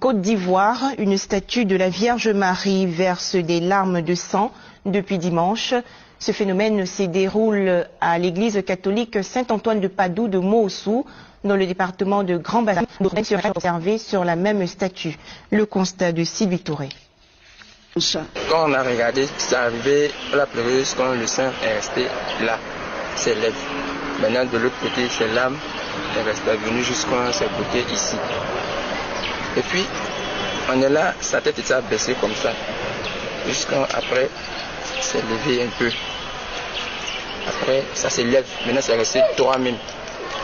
Côte d'Ivoire, une statue de la Vierge Marie verse des larmes de sang depuis dimanche. Ce phénomène se déroule à l'église catholique Saint-Antoine de Padoue de Moossou, dans le département de Grand Bassam, sera observé sur la même statue. Le constat de Sylvie Touré. Quand on a regardé, c'est arrivé à la pleureuse quand le sang est resté là, ses lèvres. Maintenant de l'autre côté, ses larmes est resté venu jusqu'à ses côtés ici. Et puis, on est là, sa tête était baissée comme ça. Jusqu'après, c'est levé un peu. Après, ça s'élève. Maintenant, c'est resté 3 même.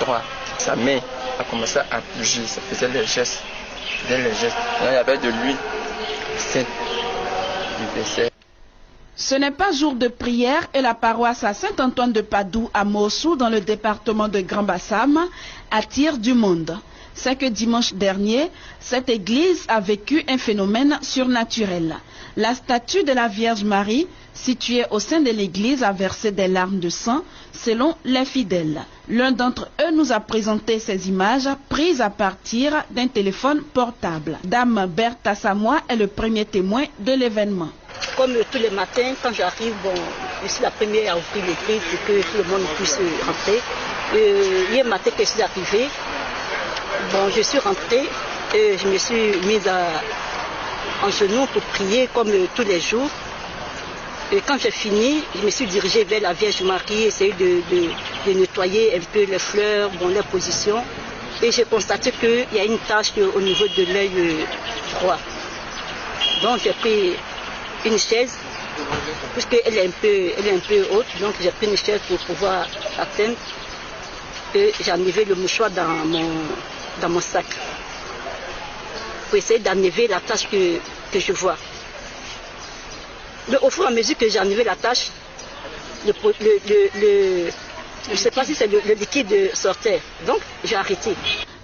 3. Sa main a commencé à bouger. Ça faisait les gestes. Maintenant, il y avait de l'huile. Ce n'est pas jour de prière et la paroisse à Saint-Antoine de Padoue à Moossou, dans le département de Grand Bassam, attire du monde. C'est que dimanche dernier, cette église a vécu un phénomène surnaturel. La statue de la Vierge Marie, située au sein de l'église, a versé des larmes de sang, selon les fidèles. L'un d'entre eux nous a présenté ces images prises à partir d'un téléphone portable. Dame Bertha Samoa est le premier témoin de l'événement. Comme tous les matins, quand j'arrive, je suis la première à ouvrir l'église pour que tout le monde puisse rentrer. Hier matin que je suis arrivée, je suis rentrée et je me suis mise en genoux pour prier comme tous les jours. Et quand j'ai fini, je me suis dirigée vers la Vierge Marie, essayer de nettoyer un peu les fleurs, les positions. Et j'ai constaté qu'il y a une tache au niveau de l'œil droit. Donc j'ai pris une chaise, puisqu'elle est un peu haute, donc j'ai pris une chaise pour pouvoir atteindre. Et j'ai enlevé le mouchoir dans mon sac pour essayer d'enlever la tache que je vois. Mais au fur et à mesure que j'ai enlevé la tache, je ne sais pas si c'est le liquide sortait, donc j'ai arrêté.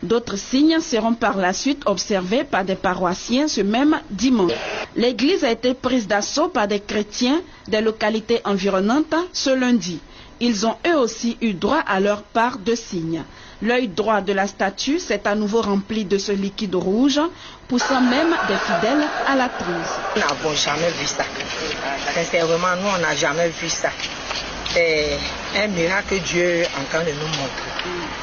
D'autres signes seront par la suite observés par des paroissiens ce même dimanche. L'église a été prise d'assaut par des chrétiens des localités environnantes ce lundi. Ils ont eux aussi eu droit à leur part de signes. L'œil droit de la statue s'est à nouveau rempli de ce liquide rouge, poussant même des fidèles à la crise. Nous n'avons jamais vu ça. Sincèrement, nous, on n'a jamais vu ça. C'est un miracle que Dieu est en train de nous montrer.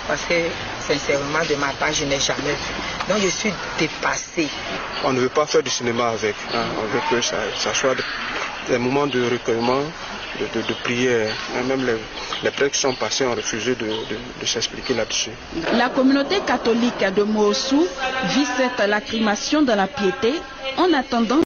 Parce que, sincèrement, de ma part, je n'ai jamais vu. Donc, je suis dépassée. On ne veut pas faire du cinéma avec. On veut que ça soit des moments de recueillement, de prière. Même les prêtres qui sont passés ont refusé de s'expliquer là-dessus. La communauté catholique de Moossou vit cette lacrymation dans la piété en attendant